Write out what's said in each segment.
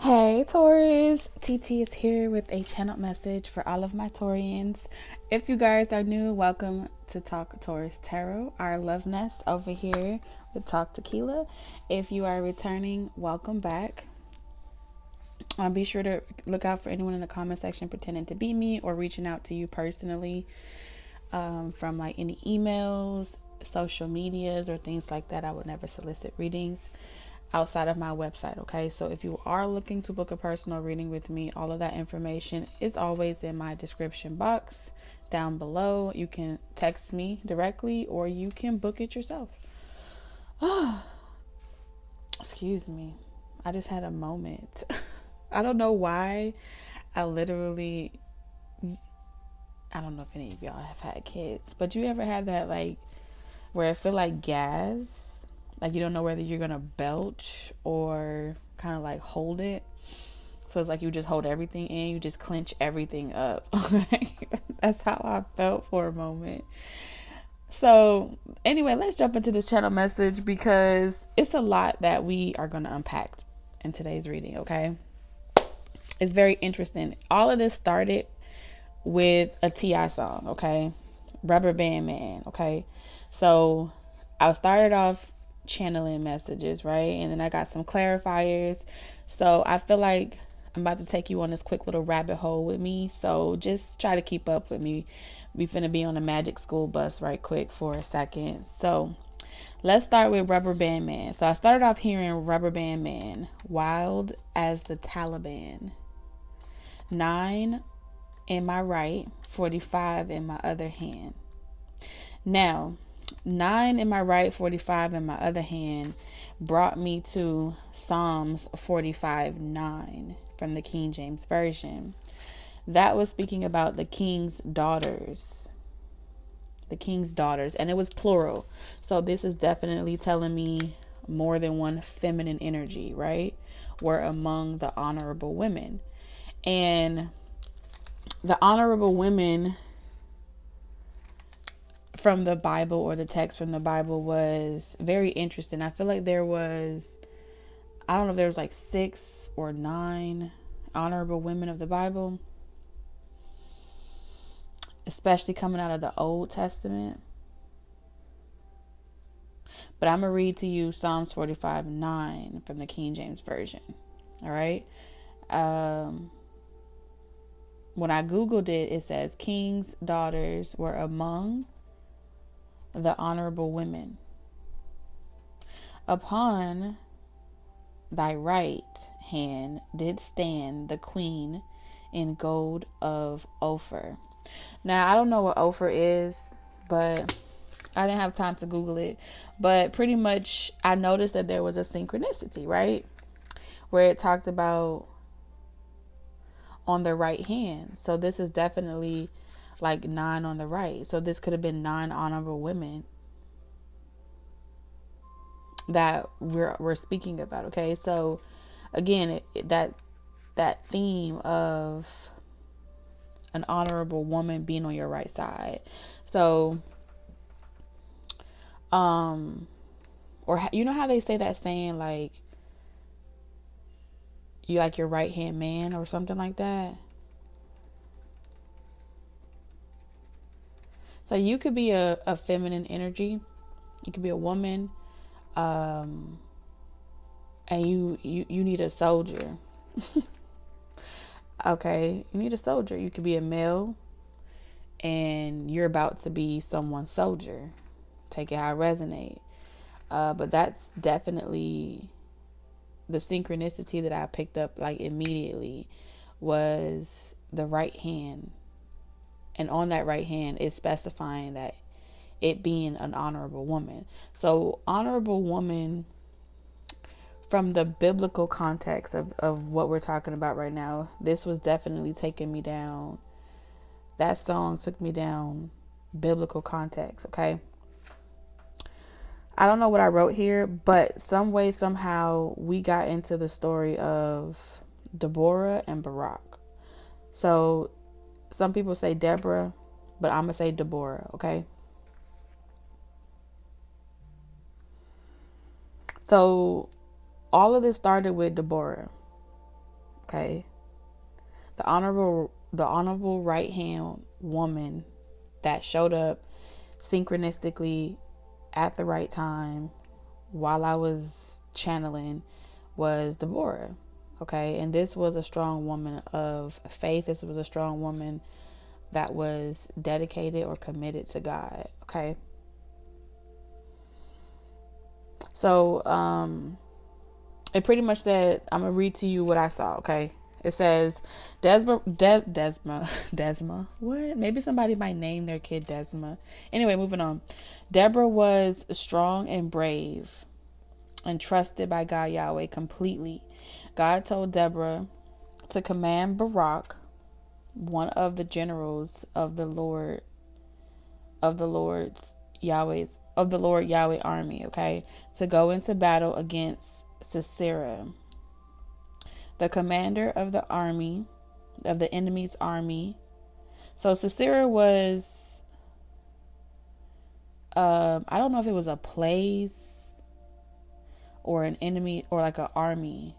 Hey Taurus, TT is here with a channel message for all of my Taurians. If you guys are new, welcome to Talk Taurus Tarot, our love nest over here with Talk Tequila. If you are returning, welcome back. Be sure to look out for anyone in the comment section pretending to be me or reaching out to you personally from like any emails, social medias, or things like that. I would never solicit readings outside of my website. Okay, so if you are looking to book a personal reading with me, all of that information is always in my description box down below. You can text me directly or you can book it yourself. Excuse me, I just had a moment. I don't know why. I literally, I don't know if any of y'all have had kids, but you ever had that, like, where it feel like gas, like you don't know whether you're gonna belch or kind of like hold it, so it's like you just hold everything in, you just clench everything up. That's how I felt for a moment. So anyway, let's jump into this channel message because it's a lot that we are going to unpack in today's reading. Okay, it's very interesting. All of this started with a T.I. song. Okay, Rubber Band Man. Okay, so I started off channeling messages, right? And then I got some clarifiers. So I feel like I'm about to take you on this quick little rabbit hole with me. So just try to keep up with me. We finna be on a magic school bus right quick for a second. So let's start with Rubber Band Man. So I started off hearing Rubber Band Man, wild as the Taliban. 9 in my right, 45 in my other hand. Now, 9 in my right, 45 in my other hand brought me to Psalms 45:9 from the King James Version. That was speaking about the king's daughters. The king's daughters, and it was plural. So this is definitely telling me more than one feminine energy, right? Were among the honorable women. And the honorable women from the Bible, or the text from the Bible, was very interesting. I feel like there was, I don't know if there was like 6 or 9 honorable women of the Bible, especially coming out of the Old Testament. But I'm going to read to you Psalms 45:9 from the King James Version. All right. When I Googled it, it says king's daughters were among the honorable women. Upon thy right hand did stand the queen in gold of Ophir. Now, I don't know what Ophir is, but I didn't have time to Google it. But pretty much, I noticed that there was a synchronicity, right? Where it talked about on the right hand. So this is definitely like 9 on the right. So this could have been 9 honorable women that we're speaking about. Okay, so again, that theme of an honorable woman being on your right side. So or you know how they say that saying, like, you like your right hand man or something like that. So you could be a feminine energy, you could be a woman, and you need a soldier. Okay, you need a soldier. You could be a male and you're about to be someone's soldier. Take it how it resonate. But that's definitely the synchronicity that I picked up like immediately, was the right hand. And on that right hand is specifying that it being an honorable woman. So honorable woman, from the biblical context of what we're talking about right now, this was definitely taking me down. That song took me down biblical context, okay? I don't know what I wrote here, but some way, somehow, we got into the story of Deborah and Barak. So some people say Deborah, but I'm going to say Deborah, okay? So all of this started with Deborah. Okay. The honorable right hand woman that showed up synchronistically at the right time while I was channeling was Deborah. Okay. And this was a strong woman of faith. This was a strong woman that was dedicated or committed to God. Okay. So, it pretty much said, I'm going to read to you what I saw. Okay. It says, Desma. What? Maybe somebody might name their kid Desma. Anyway, moving on. Deborah was strong and brave and trusted by God Yahweh completely. God told Deborah to command Barak, one of the generals of the Lord Yahweh army, okay, to go into battle against Sisera, the commander of the army, of the enemy's army. So Sisera was, I don't know if it was a place or an enemy or like an army.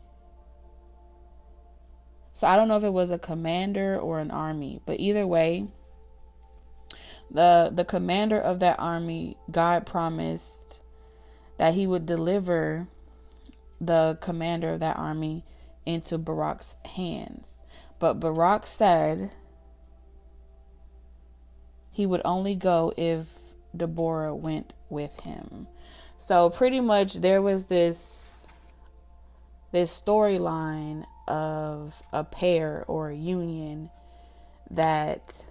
So I don't know if it was a commander or an army, but either way, the commander of that army, God promised that he would deliver the commander of that army into Barak's hands. But Barak said he would only go if Deborah went with him. So pretty much there was this storyline of a pair or a union that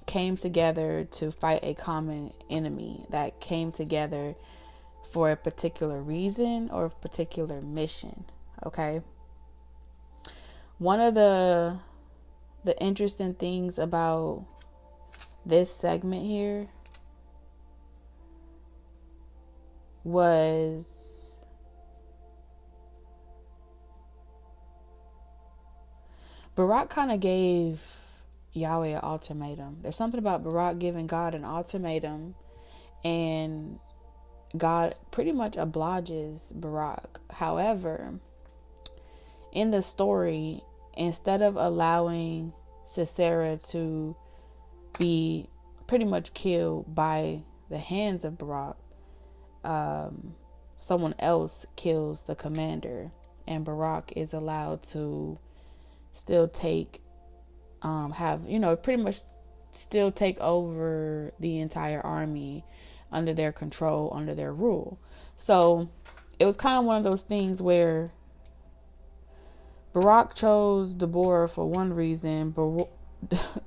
came together to fight a common enemy, that came together for a particular reason or a particular mission. Okay. One of the interesting things about this segment here was Barak kind of gave Yahweh an ultimatum. There's something about Barak giving God an ultimatum, and God pretty much obliges Barak. However, in the story, instead of allowing Sisera to be pretty much killed by the hands of Barak, someone else kills the commander, and Barak is allowed to still take, pretty much still take over the entire army under their control, under their rule. So it was kind of one of those things where Barak chose Deborah for one reason, but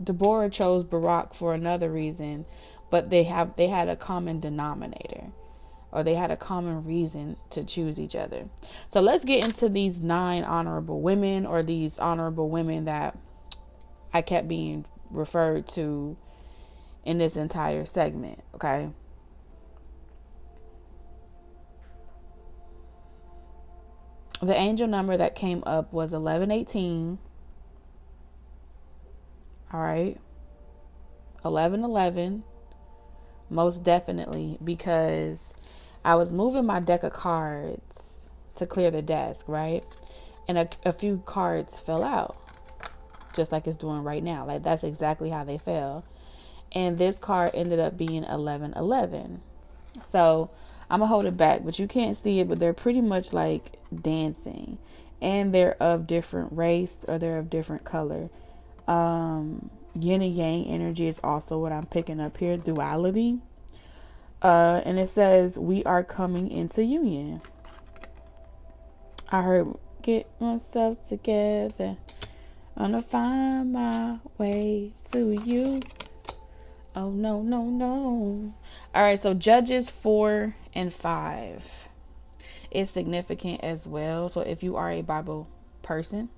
Deborah chose Barak for another reason, but they had a common denominator, or they had a common reason to choose each other. So let's get into these 9 honorable women, or these honorable women that I kept being referred to in this entire segment. Okay. The angel number that came up was 1118. All right. 1111. Most definitely, because I was moving my deck of cards to clear the desk, right? And a few cards fell out, just like it's doing right now. Like, that's exactly how they fell. And this card ended up being 1111. So I'm gonna hold it back, but you can't see it, but they're pretty much like dancing, and they're of different race, or they're of different color. Yin and yang energy is also what I'm picking up here. Duality. And it says, we are coming into union. I heard, get myself together, I'm gonna find my way to you. Oh, no, no, no. All right, so Judges 4 and 5 is significant as well. So if you are a Bible person,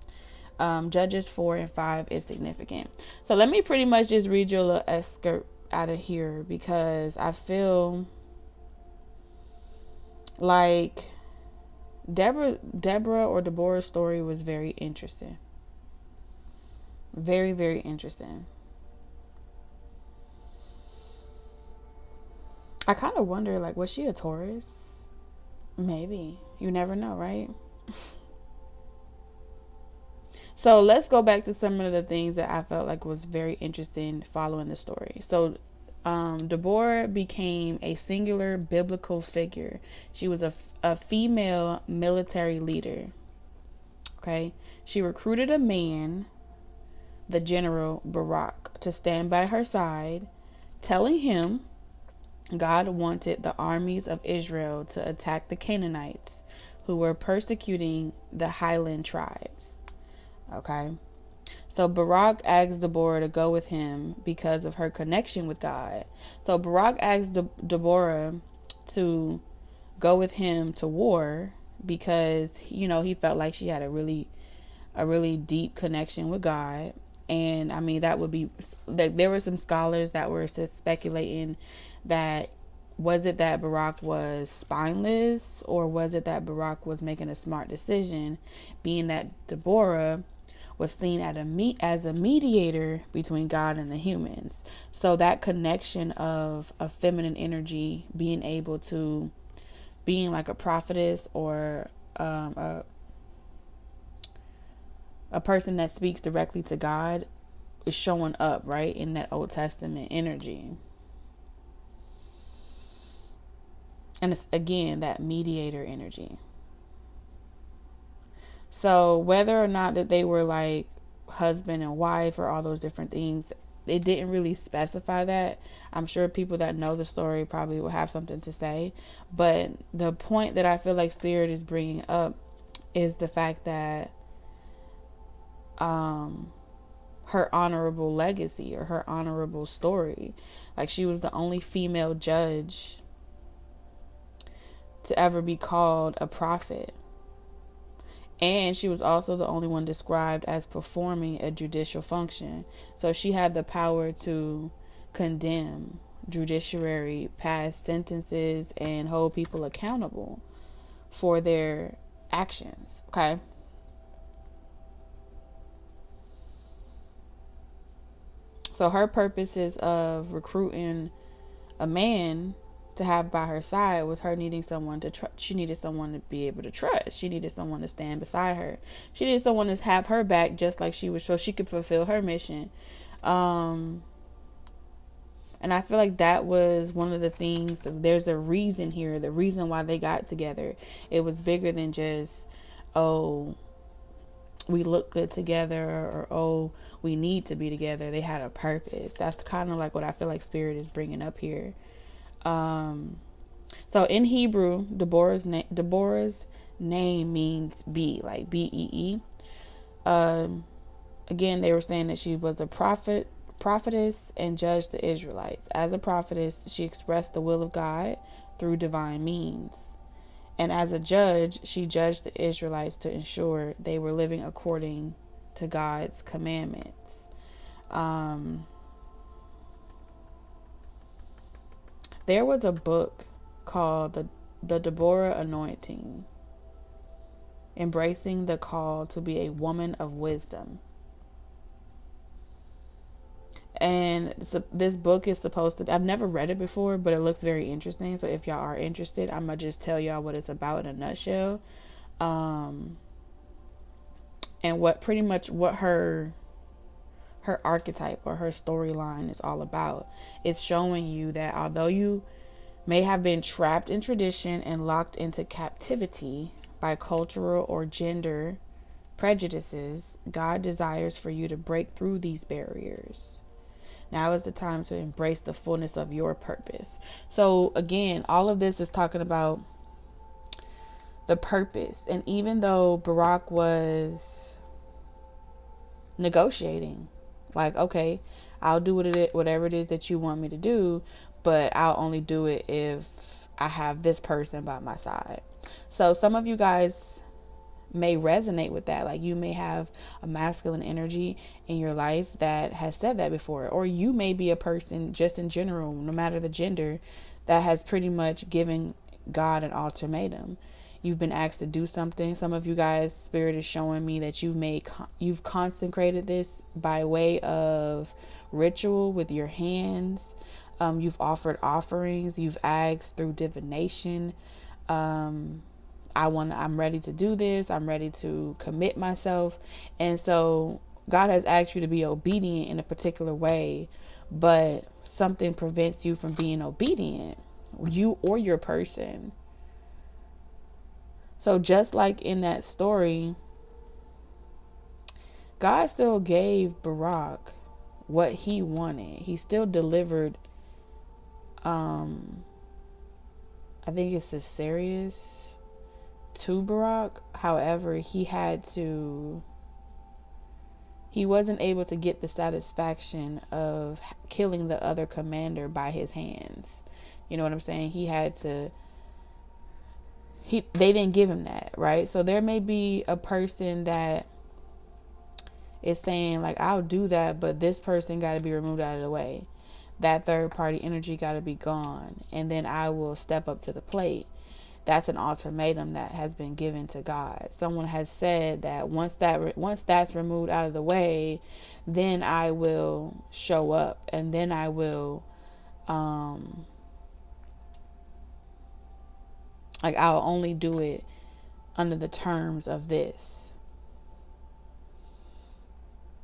Judges 4 and 5 is significant. So let me pretty much just read you a little excerpt out of here, because I feel like Deborah's story was very interesting. Very, very interesting. I kind of wonder, like, was she a Taurus? Maybe. You never know, right? So let's go back to some of the things that I felt like was very interesting following the story. So Deborah became a singular biblical figure. She was a female military leader. Okay. She recruited a man, the general Barak, to stand by her side, telling him God wanted the armies of Israel to attack the Canaanites who were persecuting the highland tribes. Okay. So Barak asked Deborah to go with him because of her connection with God. So Barak asked Deborah to go with him to war because, he felt like she had a really deep connection with God. And I mean, that would be like, there were some scholars that were speculating that, was it that Barak was spineless, or was it that Barak was making a smart decision, being that Deborah was seen as a mediator between God and the humans. So that connection of a feminine energy being able to, being like a prophetess, or a person that speaks directly to God, is showing up, right, in that Old Testament energy. And it's, again, that mediator energy. So whether or not that they were like husband and wife or all those different things, it didn't really specify that. I'm sure people that know the story probably will have something to say. But the point that I feel like Spirit is bringing up is the fact that her honorable legacy, or her honorable story. Like, she was the only female judge to ever be called a prophet. And she was also the only one described as performing a judicial function. So she had the power to condemn, judiciary, pass sentences, and hold people accountable for their actions. Okay. So her purposes of recruiting a man to have by her side, with her needing someone to trust. She needed someone to be able to trust. She needed someone to stand beside her. She needed someone to have her back, just like she was, so she could fulfill her mission. And I feel like that was one of the things. There's a reason here. The reason why they got together. It was bigger than just, oh, we look good together, or oh, we need to be together. They had a purpose. That's kind of like what I feel like Spirit is bringing up here. So in Hebrew, Deborah's name means bee, like Bee. Again, they were saying that she was a prophetess and judged the Israelites. As a prophetess, she expressed the will of God through divine means. And as a judge, she judged the Israelites to ensure they were living according to God's commandments. There was a book called the Deborah Anointing, Embracing the Call to be a Woman of Wisdom. And this book is supposed to, I've never read it before, but it looks very interesting. So if y'all are interested, I'm going to just tell y'all what it's about in a nutshell. And what her archetype or her storyline is all about. It's showing you that although you may have been trapped in tradition and locked into captivity by cultural or gender prejudices, God desires for you to break through these barriers. Now is the time to embrace the fullness of your purpose. So again, all of this is talking about the purpose. And even though Barak was negotiating, like, okay, I'll do whatever it is that you want me to do, but I'll only do it if I have this person by my side. So some of you guys may resonate with that. Like, you may have a masculine energy in your life that has said that before, or you may be a person just in general, no matter the gender, that has pretty much given God an ultimatum. You've been asked to do something. Some of you guys, Spirit is showing me that you've consecrated this by way of ritual with your hands. You've offered offerings. You've asked through divination. I'm ready to do this. I'm ready to commit myself. And so God has asked you to be obedient in a particular way, but something prevents you from being obedient, you or your person. So just like in that story, God still gave Barack what he wanted. He still delivered, I think it's Caesarius to Barack. However, he wasn't able to get the satisfaction of killing the other commander by his hands. You know what I'm saying? They didn't give him that, right? So there may be a person that is saying like, I'll do that, but this person got to be removed out of the way. That third party energy got to be gone, and then I will step up to the plate. That's an ultimatum that has been given to God. Someone has said that once that's removed out of the way, then I will show up, and then I will, like, I'll only do it under the terms of this.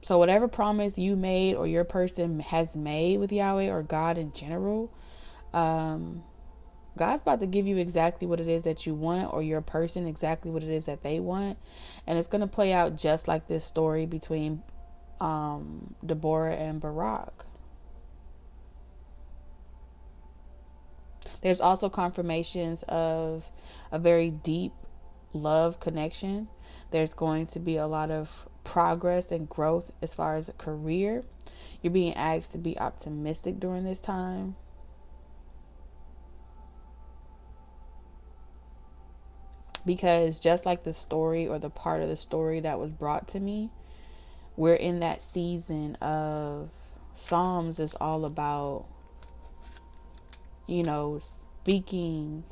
So whatever promise you made or your person has made with Yahweh or God in general, God's about to give you exactly what it is that you want, or your person exactly what it is that they want. And it's going to play out just like this story between Deborah and Barack. There's also confirmations of a very deep love connection. There's going to be a lot of progress and growth as far as a career. You're being asked to be optimistic during this time. Because just like the story, or the part of the story that was brought to me, we're in that season of Psalms is all about, speaking,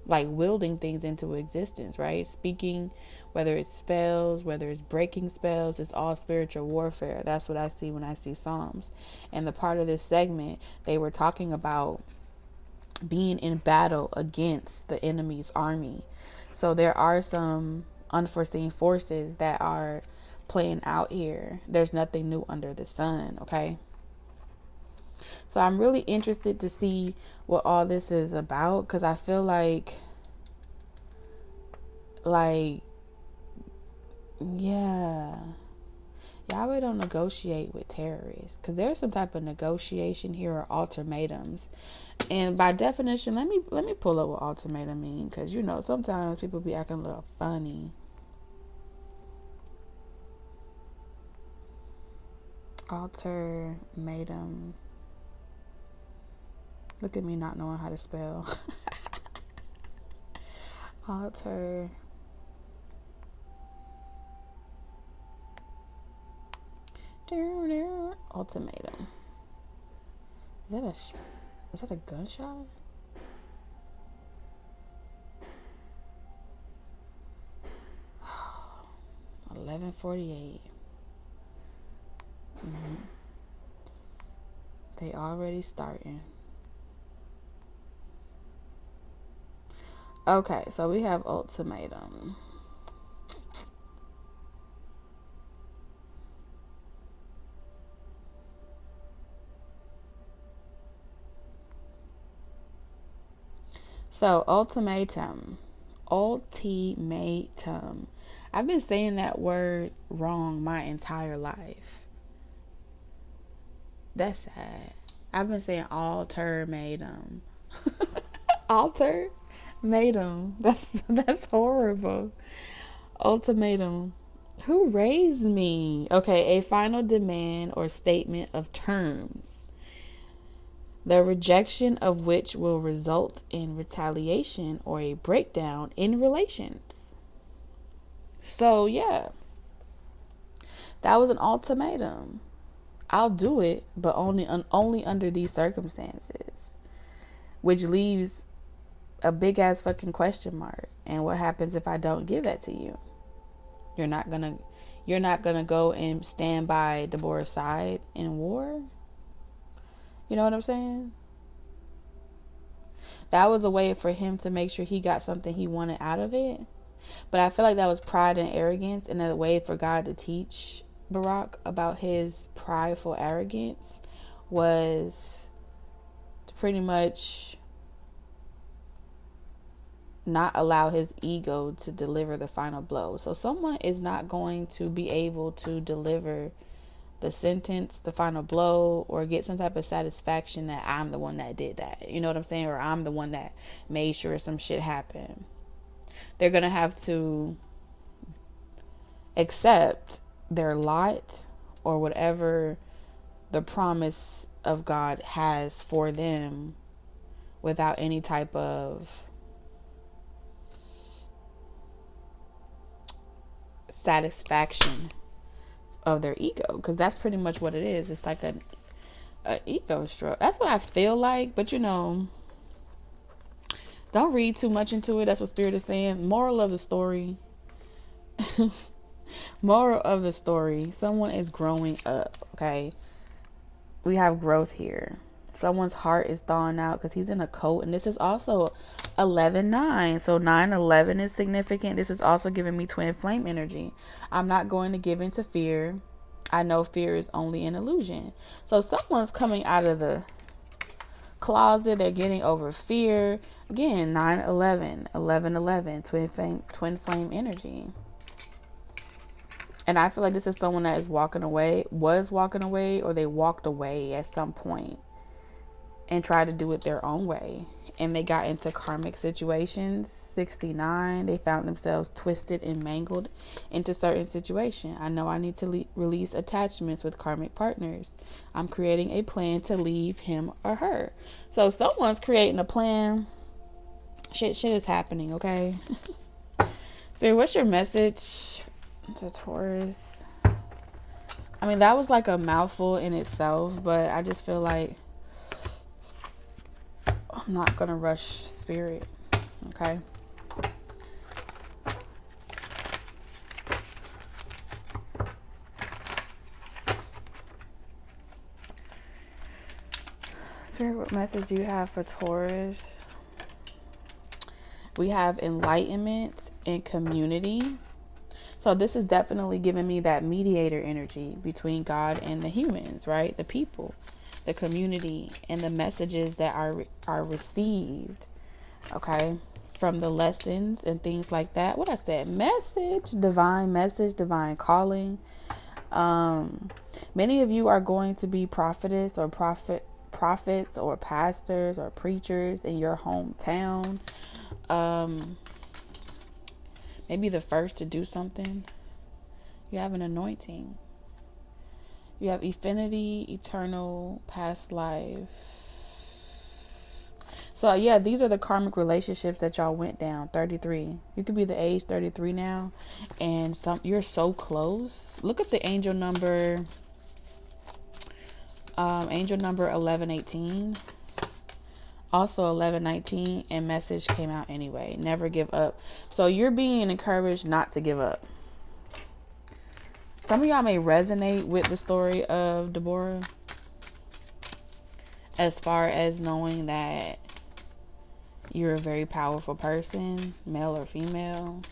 like wielding things into existence, right? Speaking, whether it's spells, whether it's breaking spells, it's all spiritual warfare. That's what I see when I see Psalms. And the part of this segment, they were talking about being in battle against the enemy's army. So there are some unforeseen forces that are playing out here. There's nothing new under the sun, okay? So I'm really interested to see what all this is about, because I feel like, yeah, Yahweh don't negotiate with terrorists, because there's some type of negotiation here, or ultimatums. And by definition, let me pull up what ultimatum mean, because sometimes people be acting a little funny. Ultimatum. Look at me not knowing how to spell. Ultimatum. Is that a gunshot? Oh, 11:48. They already starting. Okay, so we have ultimatum. So ultimatum. I've been saying that word wrong my entire life. That's sad. I've been saying ultimatum. Ultimatum. That's horrible. Ultimatum. Who raised me? Okay, a final demand or statement of terms, the rejection of which will result in retaliation or a breakdown in relations. So yeah, that was an ultimatum. I'll do it, but only under these circumstances, which leaves a big ass fucking question mark. And what happens if I don't give that to you? You're not gonna go and stand by Deborah's side in war? You know what I'm saying? That was a way for him to make sure he got something he wanted out of it. But I feel like that was pride and arrogance, and a way for God to teach Barack about his prideful arrogance was to pretty much not allow his ego to deliver the final blow. So someone is not going to be able to deliver the sentence, the final blow, or get some type of satisfaction that I'm the one that did that. You know what I'm saying? Or I'm the one that made sure some shit happened. They're going to have to accept their lot or whatever the promise of God has for them without any type of satisfaction of their ego, because that's pretty much what it is. It's like a ego stroke. That's what I feel like, but don't read too much into it. That's what Spirit is saying. Moral of the story. Moral of the story. Someone is growing up, okay? We have growth here. Someone's heart is thawing out because he's in a coat. And this is also 11-9. So 9-11 is significant. This is also giving me twin flame energy. I'm not going to give into fear. I know fear is only an illusion. So someone's coming out of the closet. They're getting over fear. Again, 9-11, 11-11, twin flame energy. And I feel like this is someone that is was walking away, or they walked away at some point and tried to do it their own way. And they got into karmic situations. 69, they found themselves twisted and mangled into certain situations. I know I need to release attachments with karmic partners. I'm creating a plan to leave him or her. So someone's creating a plan. Shit is happening, okay? So what's your message to Taurus? I mean, that was like a mouthful in itself, but I just feel like I'm not gonna rush Spirit, okay? Spirit, what message do you have for Taurus? We have enlightenment and community. So this is definitely giving me that mediator energy between God and the humans, right? The people, the community, and the messages that are received, okay, from the lessons and things like that. What I said, message, divine calling. Many of you are going to be prophetess or prophets or pastors or preachers in your hometown. Maybe the first to do something. You have an anointing. You have infinity, eternal, past life. So yeah, these are the karmic relationships that y'all went down. 33. You could be the age 33 now, and you're so close. Look at the angel number. Angel number 1118. Also 1119, and message came out anyway. Never give up. So you're being encouraged not to give up. Some of y'all may resonate with the story of Deborah, as far as knowing that you're a very powerful person, male or female,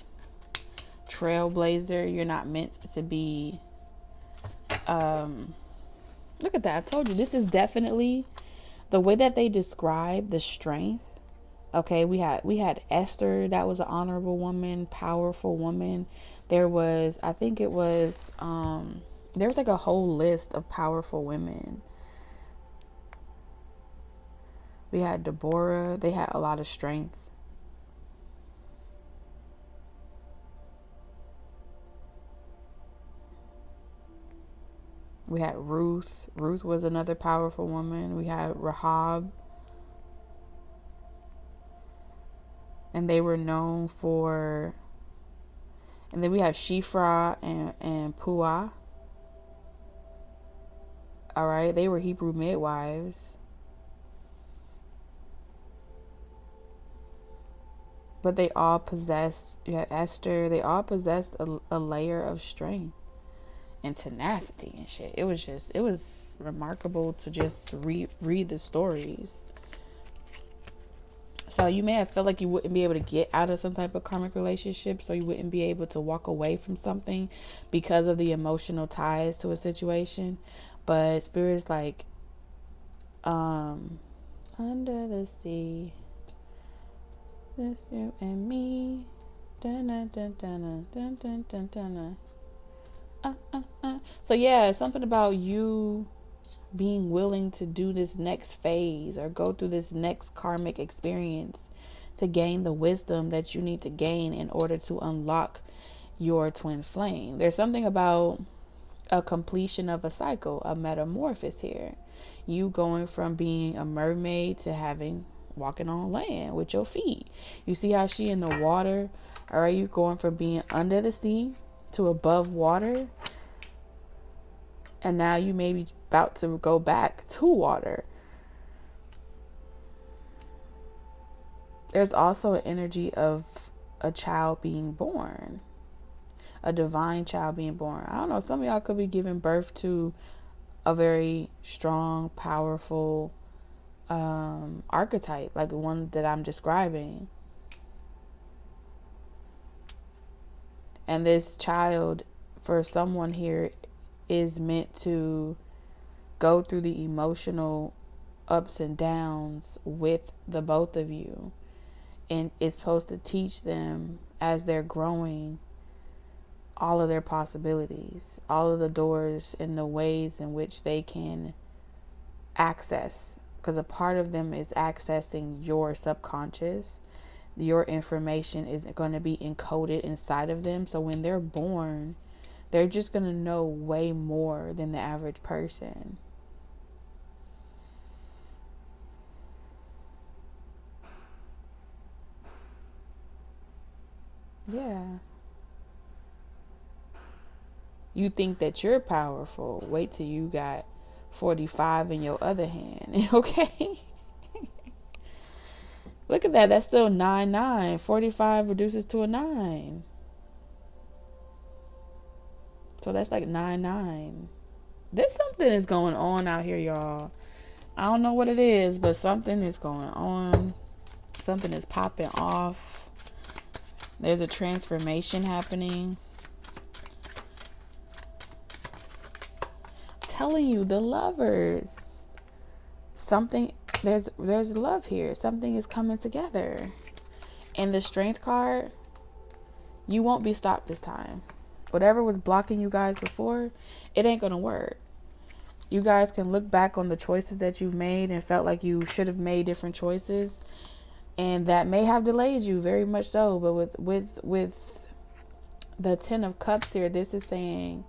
trailblazer. You're not meant to be. Look at that. I told you, this is definitely the way that they describe the strength. Okay, we had Esther, that was an honorable woman, powerful woman. There was, I think it was, there was like a whole list of powerful women. We had Deborah. They had a lot of strength. We had Ruth. Ruth was another powerful woman. We had Rahab. And they were known for... And then we have Shifra and Puah. All right. They were Hebrew midwives. But they all possessed... Yeah, Esther. They all possessed a layer of strength. and tenacity and shit. It was remarkable to just read the stories. So you may have felt like you wouldn't be able to get out of some type of karmic relationship, so you wouldn't be able to walk away from something because of the emotional ties to a situation. But Spirit's like, under the sea, this you and me. Dun, dun, dun, dun, dun, dun, dun, dun, dun. So yeah, something about you being willing to do this next phase or go through this next karmic experience to gain the wisdom that you need to gain in order to unlock your twin flame. There's something about a completion of a cycle, a metamorphosis here. You going from being a mermaid to walking on land with your feet. You see how she in the water? Or are you going from being under the sea to above water? And now you may be about to go back to water. There's also an energy of a child being born. A divine child being born. I don't know, some of y'all could be giving birth to a very strong, powerful archetype, like the one that I'm describing. And this child, for someone here, is meant to go through the emotional ups and downs with the both of you, and is supposed to teach them as they're growing all of their possibilities, all of the doors and the ways in which they can access, because a part of them is accessing your subconscious. Your information is going to be encoded inside of them, so when they're born, they're just going to know way more than the average person. Yeah. You think that you're powerful. Wait till you got 45 in your other hand. Okay? Look at that. That's still 9. 45 reduces to a 9. So that's like 9. There's something is going on out here, y'all. I don't know what it is, but something is going on. Something is popping off. There's a transformation happening. Telling you, the lovers. Something, there's love here. Something is coming together. And the strength card, you won't be stopped this time. Whatever was blocking you guys before, it ain't gonna work. You guys can look back on the choices that you've made and felt like you should have made different choices, and that may have delayed you, very much so. But with the 10 of Cups here, this is saying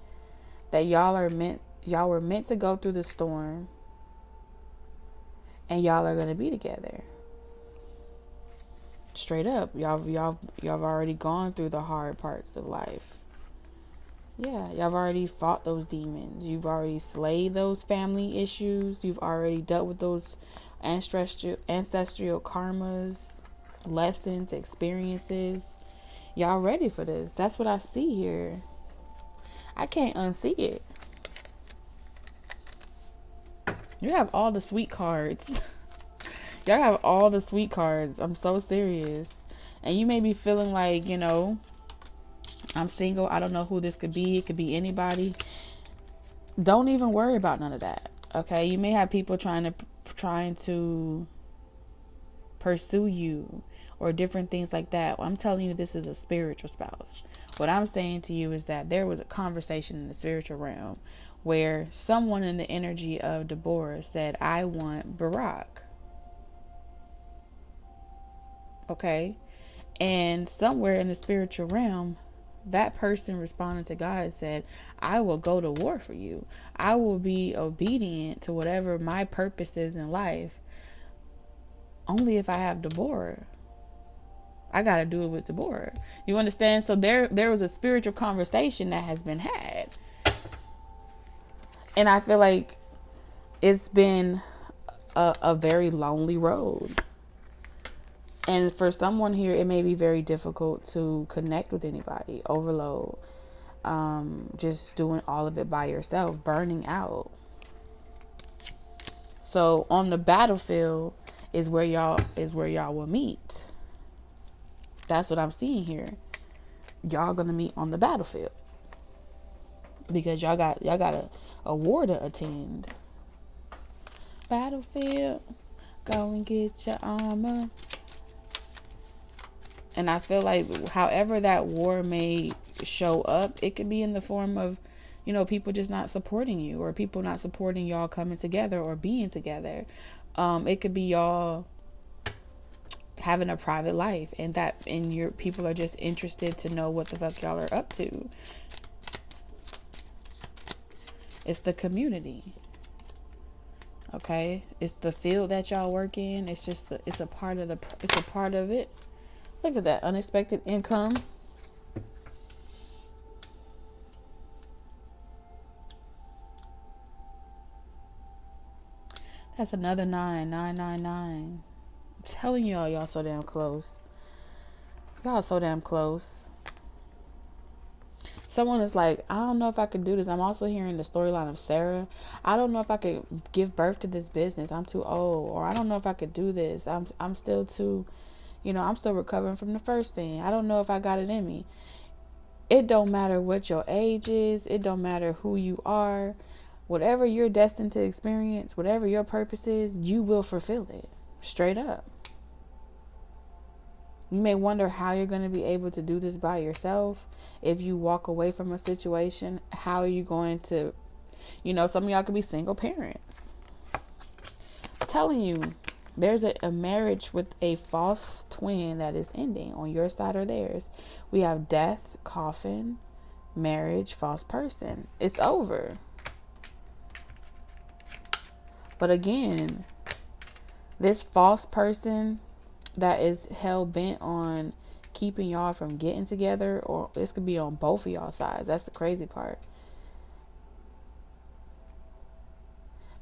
that y'all were meant to go through the storm, and y'all are gonna be together. Straight up, y'all have already gone through the hard parts of life. Yeah, y'all have already fought those demons. You've already slayed those family issues. You've already dealt with those ancestral karmas, lessons, experiences. Y'all ready for this? That's what I see here. I can't unsee it. You have all the sweet cards. Y'all have all the sweet cards. I'm so serious. And you may be feeling like, I'm single. I don't know who this could be. It could be anybody. Don't even worry about none of that. Okay? You may have people trying to pursue you or different things like that. Well, I'm telling you, this is a spiritual spouse. What I'm saying to you is that there was a conversation in the spiritual realm where someone in the energy of Deborah said, I want Barack. Okay? And somewhere in the spiritual realm, that person responded to God and said, I will go to war for you. I will be obedient to whatever my purpose is in life, only if I have Deborah. I got to do it with Deborah. You understand? So there was a spiritual conversation that has been had. And I feel like it's been a very lonely road. And for someone here, it may be very difficult to connect with anybody. Overload. just doing all of it by yourself, burning out. So on the battlefield is where y'all will meet. That's what I'm seeing here. Y'all gonna meet on the battlefield because y'all got a war to attend. Battlefield, go and get your armor. And I feel like however that war may show up, it could be in the form of, people just not supporting you, or people not supporting y'all coming together or being together. It could be y'all having a private life, and your people are just interested to know what the fuck y'all are up to. It's the community. Okay? It's the field that y'all work in. It's just it's a part of it. Look at that unexpected income. That's another 999. I'm telling y'all so damn close. Y'all so damn close. Someone is like, I don't know if I could do this. I'm also hearing the storyline of Sarah. I don't know if I could give birth to this business. I'm too old. Or I don't know if I could do this. I'm still too, I'm still recovering from the first thing. I don't know if I got it in me. It don't matter what your age is. It don't matter who you are. Whatever you're destined to experience, whatever your purpose is, you will fulfill it. Straight up. You may wonder how you're going to be able to do this by yourself. If you walk away from a situation, how are you going to, some of y'all could be single parents. I'm telling you, there's a marriage with a false twin that is ending on your side or theirs. We have death, coffin, marriage, false person. It's over. But again, this false person that is hell bent on keeping y'all from getting together, or this could be on both of y'all sides. That's the crazy part.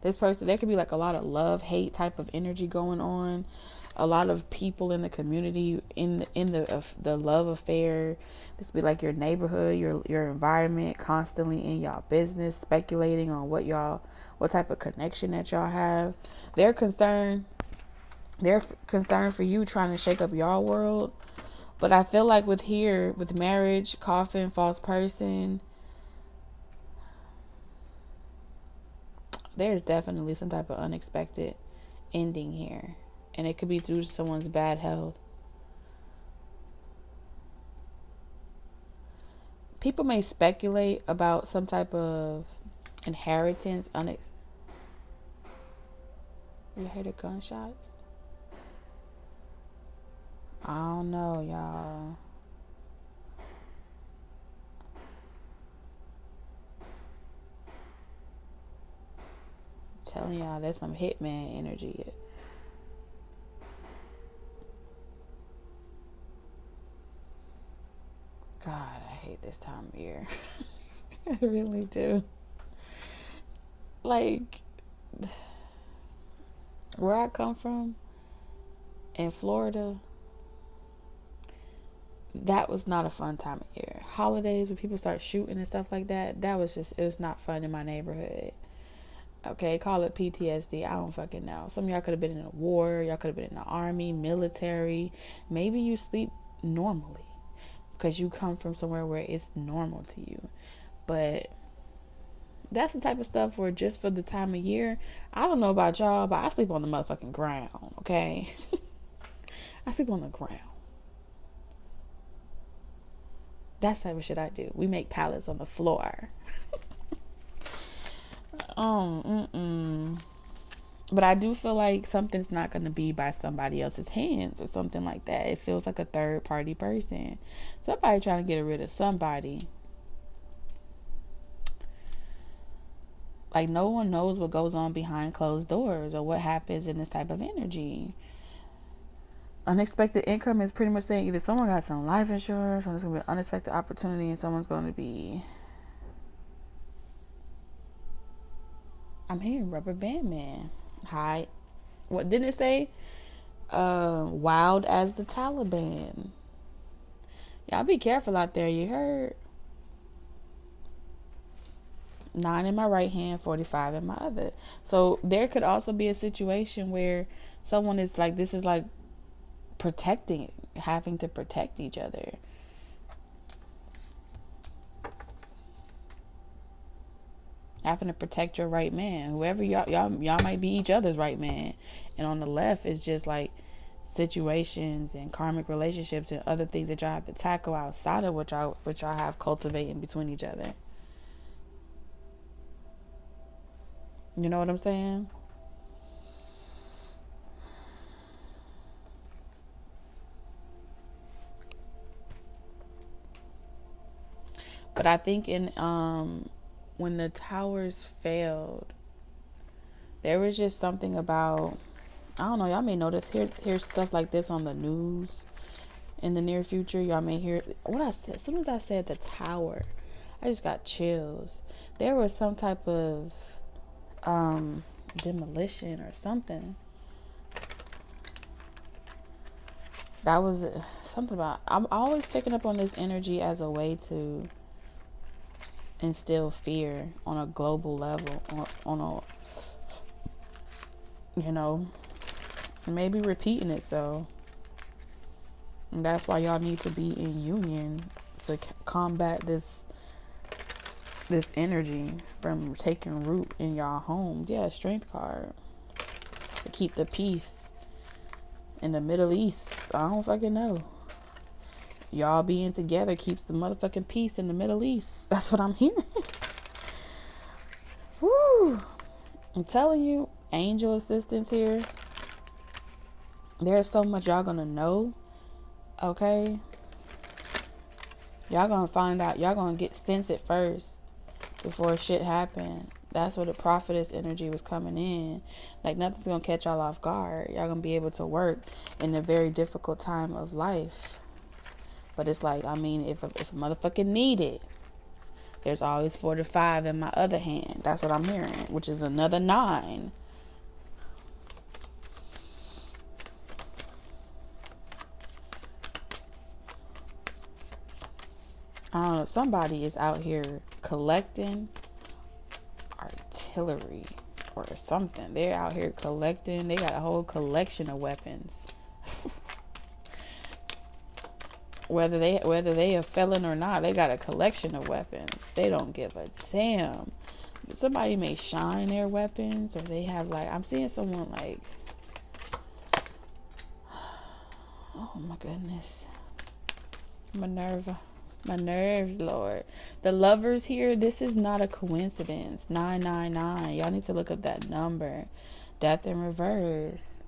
This person, there could be like a lot of love, hate type of energy going on. A lot of people in the community in the love affair. This could be like your neighborhood, your environment, constantly in y'all business, speculating on what type of connection that y'all have. They're concerned for you trying to shake up y'all world. But I feel like with marriage, coffin, false person, there's definitely some type of unexpected ending here. And it could be due to someone's bad health. People may speculate about some type of inheritance. You heard the gunshots? I don't know, y'all. I'm telling y'all, there's some hitman energy. God, I hate this time of year. I really do. Like, where I come from in Florida, that was not a fun time of year. Holidays when people start shooting and stuff like that, it was not fun in my neighborhood. Okay, call it PTSD. I don't fucking know. Some of y'all could have been in a war. Y'all could have been in the army, military. Maybe you sleep normally because you come from somewhere where it's normal to you. But that's the type of stuff where just for the time of year, I don't know about y'all, but I sleep on the motherfucking ground, okay? I sleep on the ground. That's the type of shit I do. We make pallets on the floor. But I do feel like something's not going to be by somebody else's hands or something like that. It feels like a third party person. Somebody trying to get rid of somebody. Like, no one knows what goes on behind closed doors or what happens in this type of energy. Unexpected income is pretty much saying either someone got some life insurance or there's going to be an unexpected opportunity and someone's going to be... I'm hearing Rubber Band Man. Hi. What didn't it say? Wild as the Taliban. Y'all be careful out there, you heard? 9 in my right hand, 45 in my other. So there could also be a situation where someone is like, this is like protecting, having to protect each other. Having to protect your right man. Whoever y'all might be each other's right man. And on the left is just like situations and karmic relationships and other things that y'all have to tackle outside of what y'all have cultivating between each other. You know what I'm saying? But I think in when the towers failed, there was just something about, I don't know, y'all may notice hear stuff like this on the news in the near future. Y'all may hear what I said. As soon as I said the tower, I just got chills. There was some type of demolition or something. That was something about, I'm always picking up on this energy as a way to instill fear on a global level, on a, you know, maybe repeating it. So and that's why y'all need to be in union to combat this energy from taking root in y'all homes. Yeah, strength card to keep the peace in the Middle East. I don't fucking know. Y'all being together keeps the motherfucking peace in the Middle East. That's what I'm hearing. Woo! I'm telling you, angel assistance here. There's so much y'all gonna know. Okay? Y'all gonna find out. Y'all gonna sense it first before shit happen. That's where the prophetess energy was coming in. Like nothing's gonna catch y'all off guard. Y'all gonna be able to work in a very difficult time of life. But it's like, I mean, if a motherfucker need it, there's always 45 in my other hand. That's what I'm hearing, which is another 9. I don't know. Somebody is out here collecting artillery or something. They're out here collecting. They got a whole collection of weapons. Whether they a felon or not, they got a collection of weapons. They don't give a damn. Somebody may shine their weapons, or they have like, I'm seeing someone like, oh my goodness, my nerves, Lord. The lovers here, this is not a coincidence. 999. Y'all need to look up that number. Death in reverse.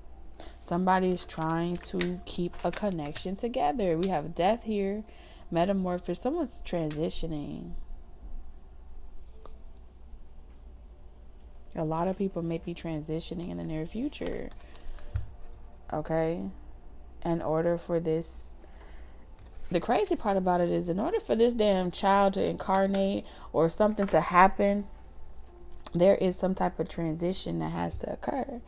Somebody's trying to keep a connection together. We have death here, metamorphosis. Someone's transitioning. A lot of people may be transitioning in the near future. Okay? In order for this, the crazy part about it is, in order for this damn child to incarnate or something to happen, there is some type of transition that has to occur.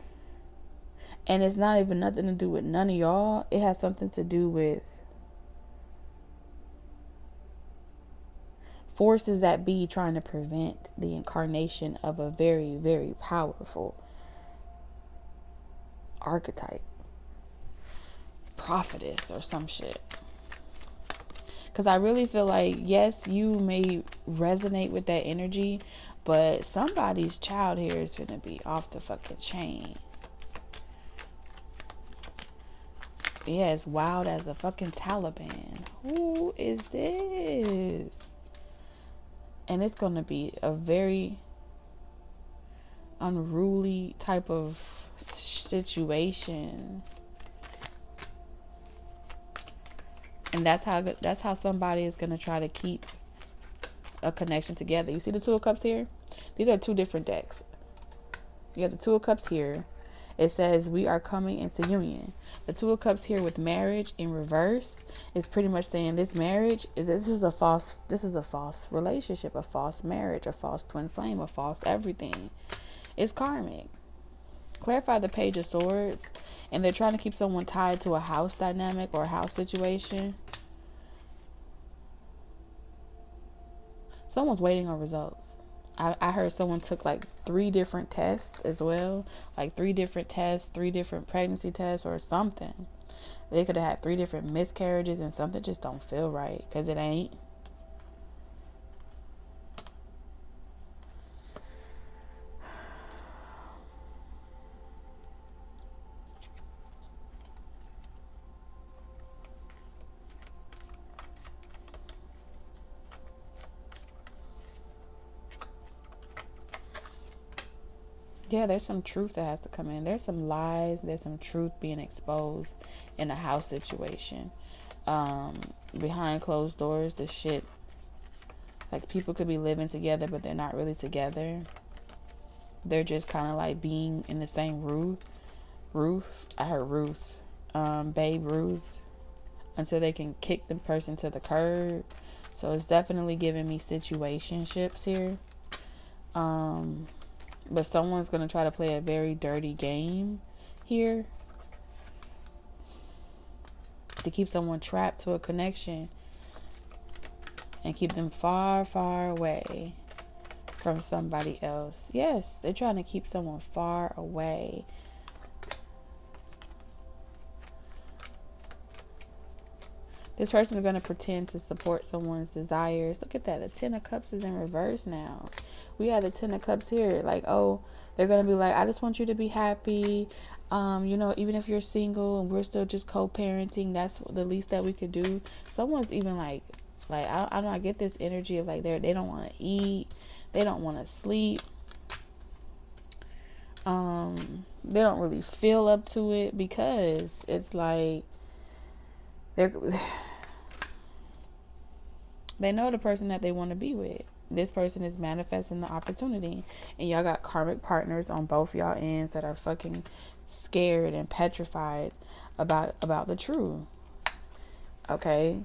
And it's not even nothing to do with none of y'all. It has something to do with forces that be trying to prevent the incarnation of a very, very powerful archetype. Prophetess or some shit. Because I really feel like, yes, you may resonate with that energy, but somebody's child here is going to be off the fucking chain. Yeah, it's wild as the fucking Taliban. Who is this? And it's going to be a very unruly type of situation. And that's how somebody is going to try to keep a connection together. You see the Two of Cups here? These are 2 different decks. You have the Two of Cups here. It says we are coming into union. The Two of Cups here with marriage in reverse is pretty much saying this marriage, this is a false relationship, a false marriage, a false twin flame, a false everything. It's karmic. Clarify the Page of Swords, and they're trying to keep someone tied to a house dynamic or a house situation. Someone's waiting on results. I heard someone took like 3 different tests as well. Like 3 different tests, 3 different pregnancy tests or something. They could have had 3 different miscarriages and something just don't feel right. Because it ain't. Yeah, there's some truth that has to come in. There's some lies. There's some truth being exposed in a house situation. Behind closed doors, the shit, like people could be living together, but they're not really together. They're just kind of like being in the same roof. I heard Ruth, Babe Ruth, until they can kick the person to the curb. So it's definitely giving me situationships here. But someone's going to try to play a very dirty game here to keep someone trapped to a connection and keep them far, far away from somebody else. Yes, they're trying to keep someone far away. This person is going to pretend to support someone's desires. Look at that. The 10 of Cups is in reverse now. We have the 10 of Cups here. Like, oh, they're going to be like, I just want you to be happy. Even if you're single and we're still just co-parenting, that's the least that we could do. Someone's even like I don't know, I get this energy of like they don't want to eat. They don't want to sleep. They don't really feel up to it because it's like they know the person that they want to be with. This person is manifesting the opportunity, and y'all got karmic partners on both y'all ends that are fucking scared and petrified about the truth. Okay,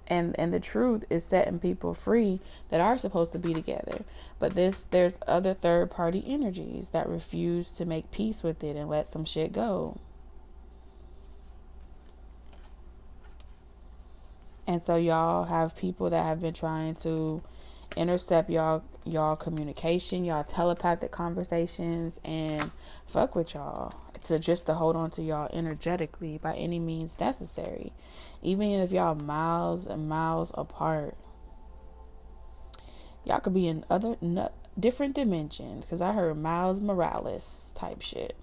and the truth is setting people free that are supposed to be together, but there's other third party energies that refuse to make peace with it and let some shit go. And so y'all have people that have been trying to intercept y'all communication, y'all telepathic conversations, and fuck with y'all to hold on to y'all energetically by any means necessary, even if y'all miles and miles apart. Y'all could be in other different dimensions, because I heard Miles Morales type shit.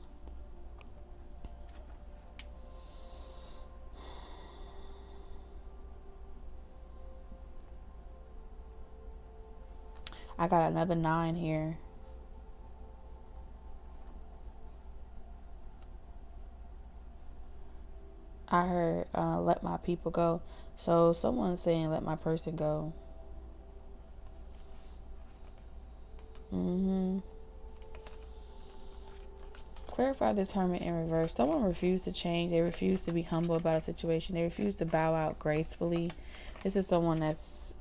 I got another 9 here. I heard let my people go. So someone's saying let my person go. Clarify this Hermit in reverse. Someone refused to change. They refuse to be humble about a situation. They refuse to bow out gracefully. This is someone is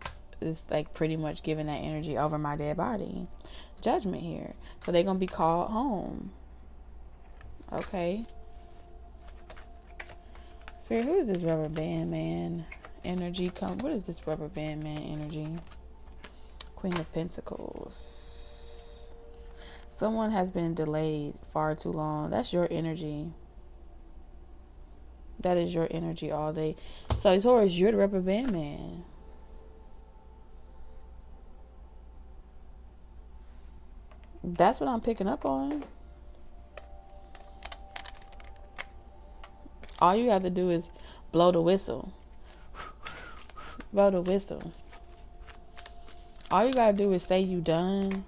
like pretty much giving that energy over my dead body. Judgment here. So they're going to be called home. Okay. Spirit, who is this rubber band man energy? What is this rubber band man energy? Queen of Pentacles. Someone has been delayed far too long. That's your energy. That is your energy all day. So Taurus, you're the rubber band man. That's what I'm picking up on. All you have to do is blow the whistle. Blow the whistle. All you gotta do is say you done.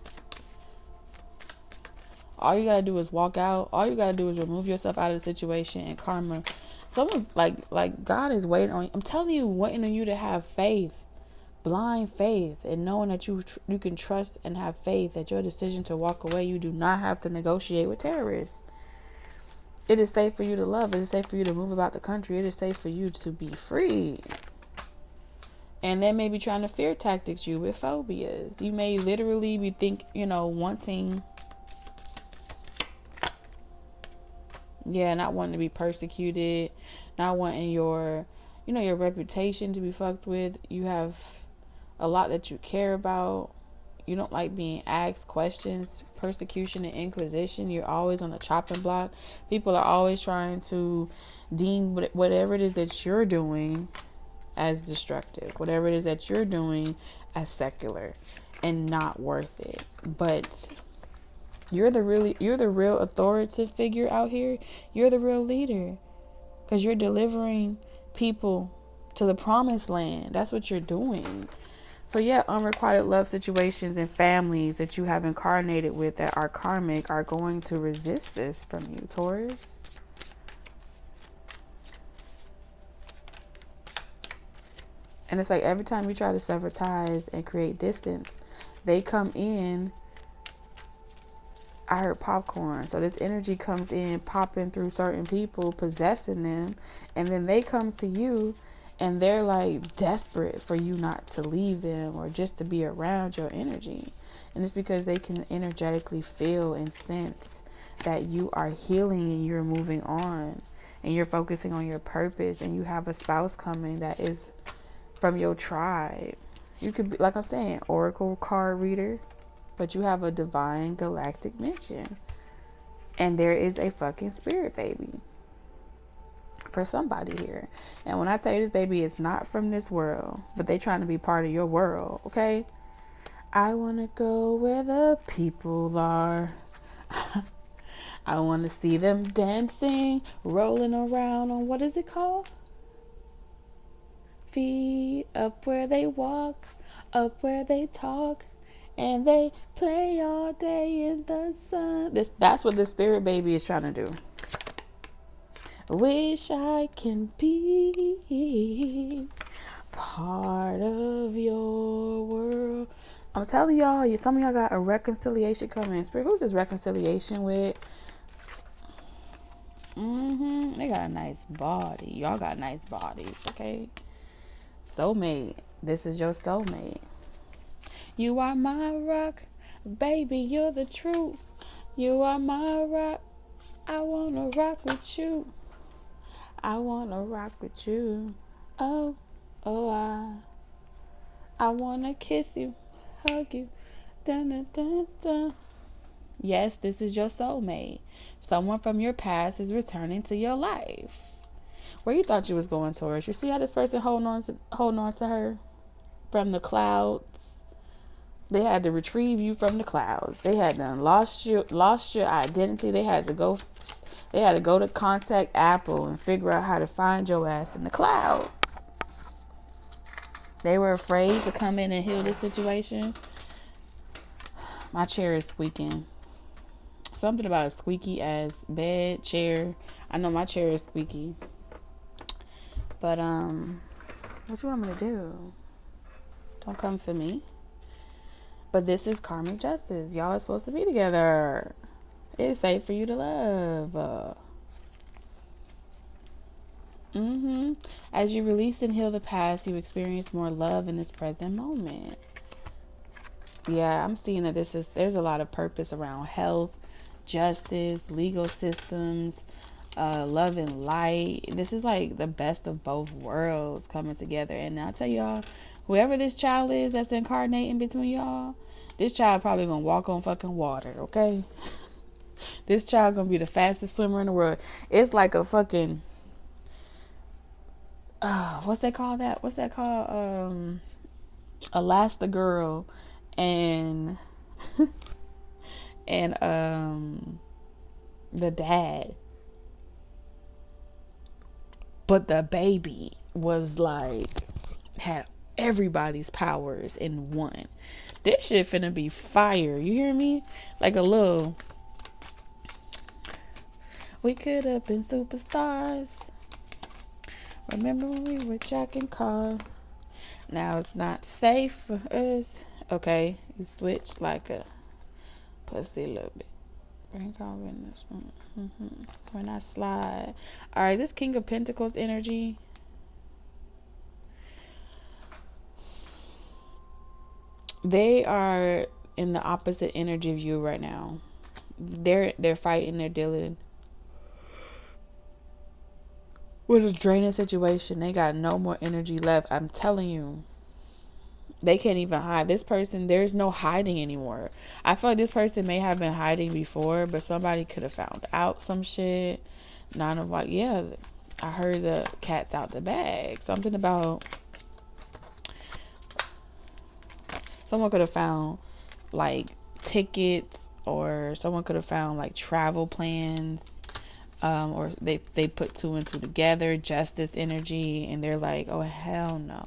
All you gotta do is walk out. All you gotta do is remove yourself out of the situation, and karma. Someone like God is waiting on you. I'm telling you, waiting on you to have faith. Blind faith, and knowing that you can trust and have faith that your decision to walk away, you do not have to negotiate with terrorists. It is safe for you to love. It is safe for you to move about the country. It is safe for you to be free. And they may be trying to fear tactics you with phobias. You may literally be wanting, not wanting to be persecuted, not wanting your reputation to be fucked with. You have a lot that you care about. You don't like being asked questions, persecution and inquisition. You're always on the chopping block. People are always trying to deem whatever it is that you're doing as destructive, whatever it is that you're doing as secular and not worth it. But you're the real authoritative figure out here. You're the real leader, because you're delivering people to the promised land. That's what you're doing. So yeah, unrequited love situations and families that you have incarnated with that are karmic are going to resist this from you, Taurus. And it's like every time you try to sever ties and create distance, they come in. I heard popcorn. So this energy comes in, popping through certain people, possessing them. And then they come to you and they're like desperate for you not to leave them or just to be around your energy. And it's because they can energetically feel and sense that you are healing and you're moving on and you're focusing on your purpose, and you have a spouse coming that is from your tribe. You could be, like I'm saying, oracle card reader, but you have a divine galactic mission. And there is a fucking spirit baby for somebody here. And when I tell you this baby is not from this world, but they trying to be part of your world, okay? I want to go where the people are. I want to see them dancing, rolling around on, what is it called? Feet up where they walk, up where they talk, and they play all day in the sun. That's what the spirit baby is trying to do. Wish I can be part of your world. I'm telling y'all, some of y'all got a reconciliation coming. Spirit, who's this reconciliation with? They got a nice body. Y'all got nice bodies, okay? Soulmate. This is your soulmate. You are my rock, baby, you're the truth. You are my rock, I wanna rock with you. I wanna rock with you. Oh, I wanna kiss you, hug you. Dun, dun, dun, dun. Yes, this is your soulmate. Someone from your past is returning to your life. Where you thought you was going, Taurus? You see how this person holding on to her from the clouds? They had to retrieve you from the clouds. They had done lost your identity. They had to go to contact Apple and figure out how to find your ass in the clouds. They were afraid to come in and heal this situation. My chair is squeaking. Something about a squeaky ass bed, chair. I know my chair is squeaky. But what you want me to do? Don't come for me. But this is karmic justice. Y'all are supposed to be together. It's safe for you to love. As you release and heal the past, you experience more love in this present moment. Yeah, I'm seeing that there's a lot of purpose around health, justice, legal systems, love and light. This is like the best of both worlds coming together. And I'll tell y'all, whoever this child is that's incarnating between y'all, this child probably gonna walk on fucking water, okay? This child gonna be the fastest swimmer in the world. It's like a fucking what's that called? Elastigirl and the dad. But the baby was like, had everybody's powers in one. This shit finna be fire. You hear me? Like a little, we could have been superstars. Remember when we were jacking cars? Now it's not safe for us. Okay, you switch like a pussy a little bit. Bring confidence. When I slide. Alright, this King of Pentacles energy. They are in the opposite energy of you right now. They're fighting, they're dealing with a draining situation. They got no more energy left. I'm telling you. They can't even hide. This person, there's no hiding anymore. I feel like this person may have been hiding before, but somebody could have found out some shit. None of like, yeah, I heard the cat's out the bag. Something about someone could have found like tickets, or someone could have found like travel plans, or they put two and two together, justice energy, and they're like, oh hell no,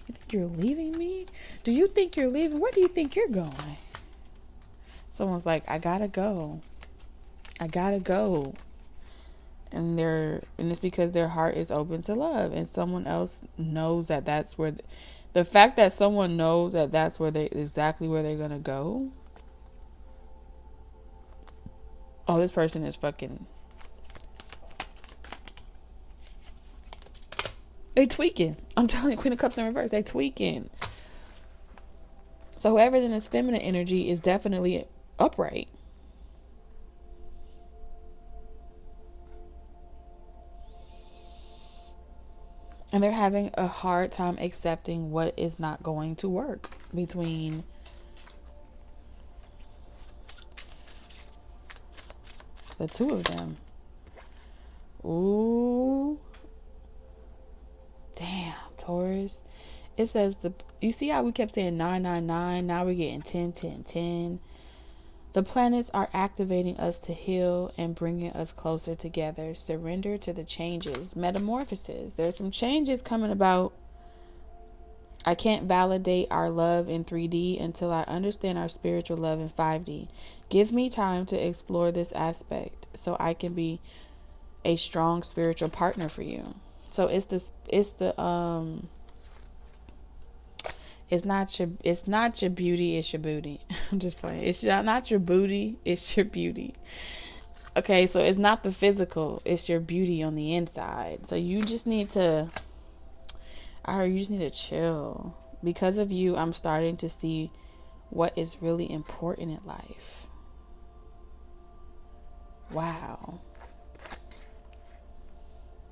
you think you're leaving me? Do you think you're leaving? Where do you think you're going? Someone's like, I gotta go, and it's because their heart is open to love, and someone else knows that that's where the fact that someone knows that that's where they exactly where they're gonna go. Oh, this person is fucking, they tweaking. I'm telling you, Queen of Cups in reverse, they tweaking. So whoever's in this feminine energy is definitely upright. And they're having a hard time accepting what is not going to work between the two of them. Ooh. Damn, Taurus. It says you see how we kept saying 999, now we're getting 10 10 10. The planets are activating us to heal and bringing us closer together. Surrender to the changes. Metamorphosis. There's some changes coming about. I can't validate our love in 3D until I understand our spiritual love in 5D. Give me time to explore this aspect so I can be a strong spiritual partner for you. So it's not your beauty, it's your booty. I'm just playing. It's not your booty, it's your beauty. Okay, so it's not the physical, it's your beauty on the inside. So you just need to chill. Because of you, I'm starting to see what is really important in life. Wow.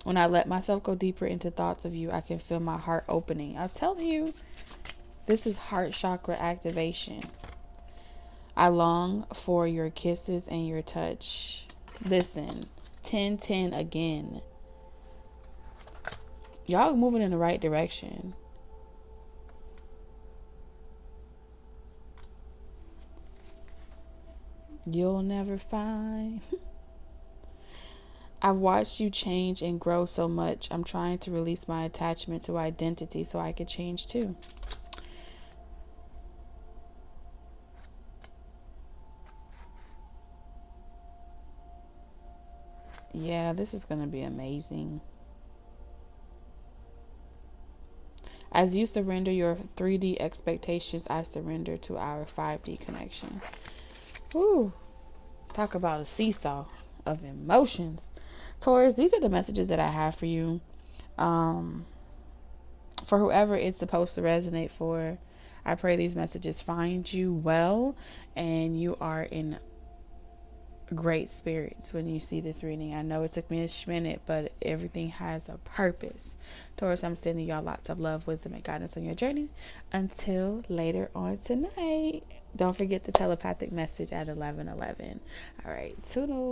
When I let myself go deeper into thoughts of you, I can feel my heart opening. I'm telling you, this is heart chakra activation. I long for your kisses and your touch. Listen, 10-10 again. Y'all moving in the right direction. You'll never find. I've watched you change and grow so much. I'm trying to release my attachment to identity so I could change too. Yeah, this is going to be amazing. As you surrender your 3D expectations, I surrender to our 5D connection. Woo. Talk about a seesaw of emotions. Taurus, these are the messages that I have for you. For whoever it's supposed to resonate for, I pray these messages find you well and you are in great spirits when you see this reading. I know it took me a minute, but everything has a purpose. Taurus, I'm sending y'all lots of love, wisdom, and guidance on your journey. Until later on tonight. Don't forget the telepathic message at 11:11. All right, toodles.